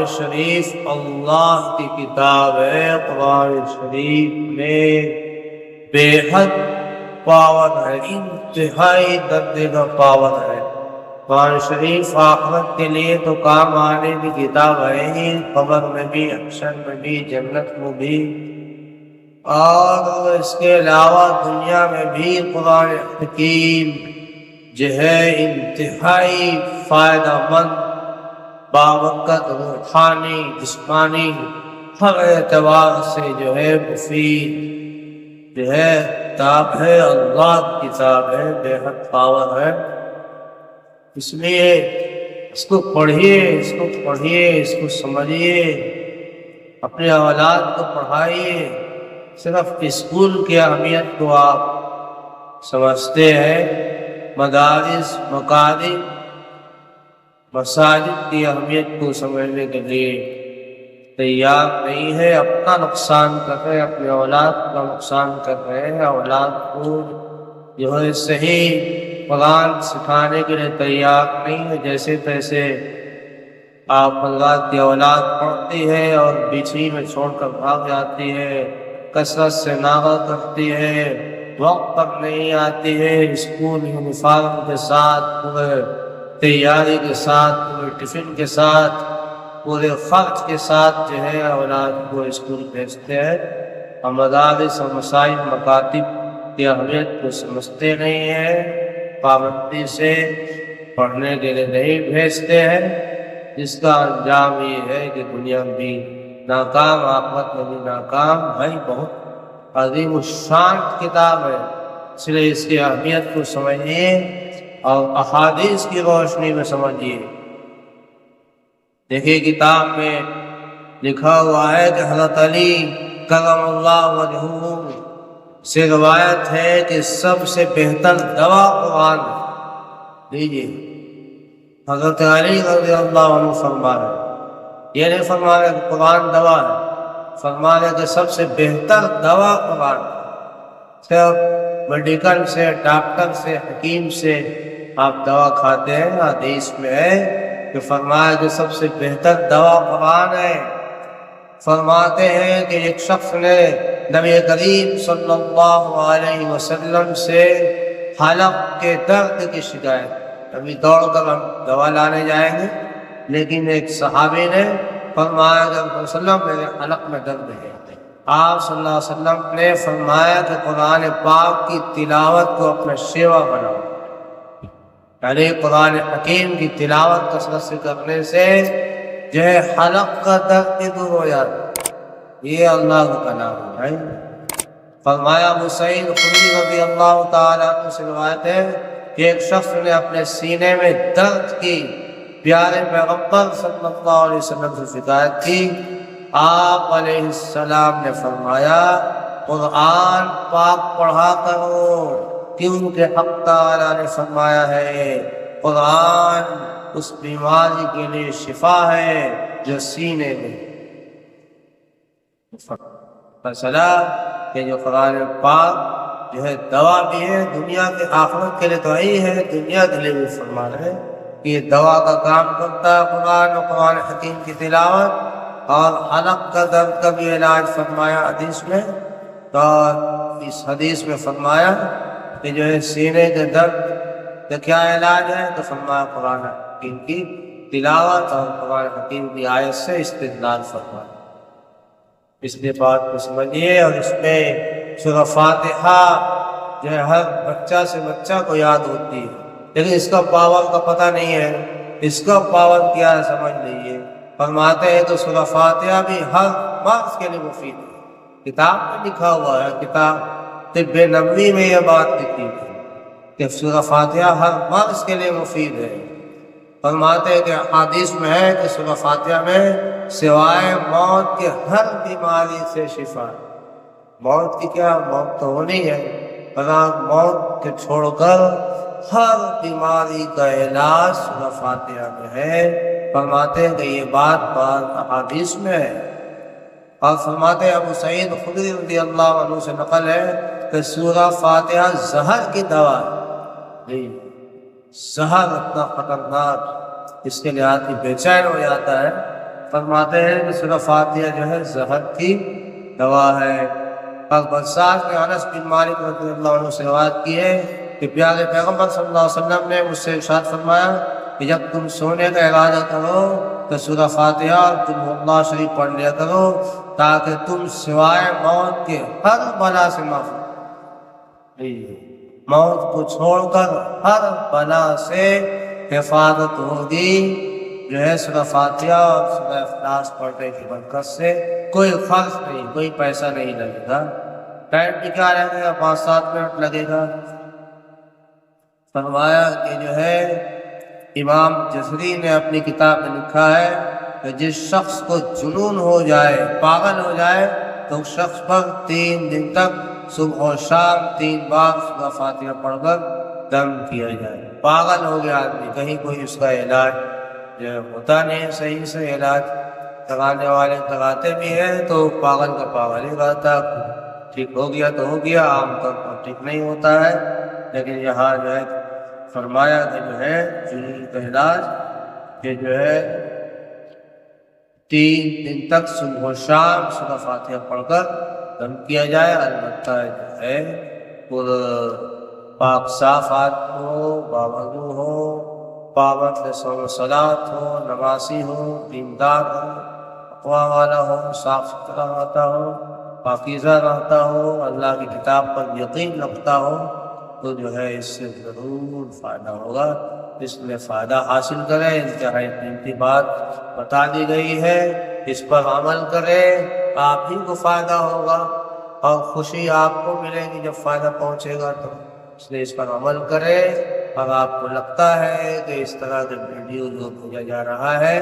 شریف اللہ کی کتاب ہے۔ قرآن شریف میں بے حد پاور ہے، انتہائی درجے کا پاور ہے۔ قرآن شریف آخرت کے لیے تو کام آنے کی کتاب ہے ہی، قبر میں بھی، حشر میں بھی، جنت میں بھی، اور اس کے علاوہ دنیا میں بھی قرآن حکیم جو ہے انتہائی فائدہ مند، بابرکت، روحانی، جسمانی، ہر اعتبار سے جو ہے مفید جو ہے کتاب ہے، اللہ کی کتاب ہے، بے حد پاور ہے۔ اس لیے اس کو پڑھیے، اس کو پڑھیے، اس کو سمجھیے، اپنے اولاد کو پڑھائیے۔ صرف اسکول کی اہمیت کو آپ سمجھتے ہیں، مدارس، مکاتب، مساجد کی اہمیت کو سمجھنے کے لیے تیار نہیں ہے۔ اپنا نقصان کر رہے ہیں، اپنے اولاد کا نقصان کر رہے ہیں۔ اولاد کو جو ہے صحیح قرآن سکھانے کے لیے تیار نہیں ہے۔ جیسے تیسے آپ اللہ کی اولاد پڑھتی ہے اور بیچی میں چھوڑ کر بھاگ جاتی ہے، کثرت سے ناغہ کرتی ہے، وقت پر نہیں آتی ہے، اسکول یونیفارم کے ساتھ، پورے تیاری کے ساتھ، پورے ٹفن کے ساتھ، پورے خرچ کے ساتھ جو ہے اولاد کو اسکول بھیجتے ہیں، اور مدارس اور مساجد، مکاتب کی اہمیت کو سمجھتے نہیں ہیں، پابندی سے پڑھنے کے لیے نہیں بھیجتے ہیں، جس کا انجام یہ ہے کہ دنیا میں بھی ناکام، آخرت میں بھی ناکام۔ بھائی بہت عظیم الشان کتاب ہے، اس لیے اس کی اہمیت کو سمجھیے اور احادیث کی روشنی میں سمجھیے۔ دیکھیے کتاب میں لکھا ہوا ہے کہ حضرت علی کرم اللہ وجہہ سے روایت ہے کہ سب سے بہتر دوا قرآن ہے۔ لیجیے، حضرت علی رضی اللہ عنہ فرما رہے، یہ نہیں فرما رہے کہ قرآن دوا ہے، فرما رہے کہ سب سے بہتر دوا قرآن ہے۔ صرف میڈیکل سے، ڈاکٹر سے، حکیم سے آپ دوا کھاتے ہیں، حدیث میں ہے کہ فرمایا کہ سب سے بہتر دوا قرآن ہے۔ فرماتے ہیں کہ ایک شخص نے نبی کریم صلی اللہ علیہ وسلم سے حلق کے درد کی شکایت، ابھی دوڑ کر ہم دوا لانے جائیں گے، لیکن ایک صحابی نے فرمایا کہ صلی اللہ علیہ وسلم میرے حلق میں درد ہے۔ آپ صلی اللہ علیہ وسلم نے فرمایا کہ قرآن پاک کی تلاوت کو اپنا شیوا بناؤ، یعنی قرآن حکیم کی تلاوت کثرت سے کرنے سے جو ہے حلق کا درد بھی دور ہو جاتا ہے۔ یہ اللہ کا کلام ہے۔ فرمایا ابو سعید خدری رضی اللہ تعالیٰ عنہ سے روایت ہے کہ ایک شخص نے اپنے سینے میں درد کی، پیارے پیغمبر صلی اللہ علیہ وسلم سے شکایت کی۔ آپ علیہ السلام نے فرمایا قرآن پاک پڑھا کرو، کیونکہ حق تعالیٰ نے فرمایا ہے قرآن اس بیماری کے لیے شفا ہے جو سینے میں۔ فیصلہ کہ جو قرآن پاک جو ہے دوا بھی ہے، دنیا کے آخرت کے لیے تو ہی ہے، دنیا کے لیے بھی فرما رہے کہ یہ دوا کا کام کرتا ہے قرآن، اور قرآن حکیم کی تلاوت، اور حلق کا درد کا بھی علاج فرمایا حدیث میں۔ تو اس حدیث میں فرمایا کہ جو ہے سینے کے درد کا کیا علاج ہے، تو فرمایا قرآن حکیم کی تلاوت اور قرآن حکیم کی آیت سے استدلال فرمایا۔ اس لیے بات کو سمجھیے، اور اس میں سورہ فاتحہ جو ہے ہر بچہ سے بچہ کو یاد ہوتی ہے، لیکن اس کا پاور کا پتہ نہیں ہے، اس کا پاور کیا ہے سمجھ لیجیے۔ فرماتے ہیں تو سورہ فاتحہ بھی ہر مرض کے لیے مفید ہے۔ کتاب میں لکھا ہوا ہے، کتاب طب نبوی میں یہ بات لکھی ہے کہ سورہ فاتحہ ہر مرض کے لیے مفید ہے۔ فرماتے ہیں کہ حدیث میں ہے کہ سورہ فاتحہ میں سوائے موت کے ہر بیماری سے شفا ہے۔ موت کی کیا، موت تو ہونی ہے، پر موت کے چھوڑ کر ہر بیماری کا علاج سورہ فاتحہ میں ہے۔ فرماتے ہیں کہ یہ بات حدیث میں ہے، اور فرماتے ہیں ابو سعید خدری رضی اللہ عنہ سے نقل ہے کہ سورہ فاتحہ زہر کی دوا ہے۔ زہر اتنا خطرناک، اس کے لیے آدمی بے چین ہو جاتا ہے، فرماتے ہیں کہ سورہ فاتحہ جو ہے زہر کی دوا ہے۔ اور بزار میں انس بن مالک رضی اللہ عنہ سے روایت کی ہے کہ پیارے پیغمبر صلی اللہ علیہ وسلم نے مجھ سے ارشاد فرمایا کہ جب تم سونے کا ارادہ کرو تو سورہ فاتحہ اور قل هو اللہ شریف پڑھ لیا کرو تاکہ تم سوائے موت کے ہر بلا سے محفوظ، موت کو چھوڑ کر ہر بلا سے حفاظت ہوگی۔ جو ہے سورہ فاتحہ اور سورہ اخلاص پڑھنے کی برکت سے کوئی خرچ نہیں، کوئی پیسہ نہیں لگے گا، ٹائم بھی کیا لگے گا، 5-7 منٹ لگے گا۔ فرمایا کہ جو ہے امام جزری نے اپنی کتاب میں لکھا ہے کہ جس شخص کو جنون ہو جائے، پاگل ہو جائے، تو اس شخص پر 3 دن تک صبح و شام 3 بار سورہ فاتحہ پڑھ کر دم کیا جائے۔ پاگل ہو گیا آدمی، کہیں کوئی اس کا علاج جو ہوتا نہیں صحیح سے، علاج لگانے والے لگاتے بھی ہیں تو پاگل کا پاگل ہی رہتا، ٹھیک ہو گیا تو ہو گیا، عام طور پر ٹھیک نہیں ہوتا ہے۔ لیکن یہاں جو ہے فرمایا کہ جو ہے جنون کا علاج کہ جو ہے 3 دن تک صبح و شام سورہ فاتحہ پڑھ کر دم کیا جائے۔ البتہ جو ہے پاک صاف آدمی ہو، باوضو ہو، پابند صلاۃ ہو، نمازی ہو، دیندار ہو، تقویٰ والا ہو، صاف ستھرا رہتا ہو، پاکیزہ رہتا ہو، اللہ کی کتاب پر یقین رکھتا ہو، تو جو ہے اس سے ضرور فائدہ ہوگا۔ اس میں فائدہ حاصل کرے، انتہائی قیمتی بات بتا دی گئی ہے، اس پر عمل کرے، آپ ہی کو فائدہ ہوگا اور خوشی آپ کو ملے گی جب فائدہ پہنچے گا تو۔ اس لیے اس پر عمل کرے۔ اور آپ کو لگتا ہے کہ اس طرح کے ویڈیو جو بھیجا جا رہا ہے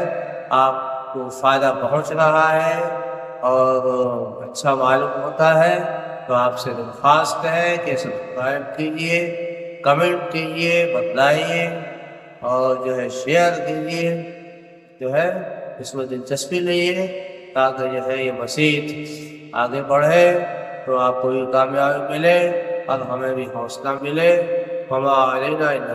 آپ کو فائدہ پہنچ رہا ہے اور اچھا معلوم ہوتا ہے، تو آپ سے درخواست ہے کہ سبسکرائب کیجیے، کمنٹ کیجیے، بتلائیے اور جو ہے شیئر کیجیے، جو ہے اس میں دلچسپی لئیے تاکہ جو ہے یہ مسیح آگے بڑھے تو آپ کو بھی کامیابی ملے اور ہمیں بھی حوصلہ ملے۔ وما علینا الا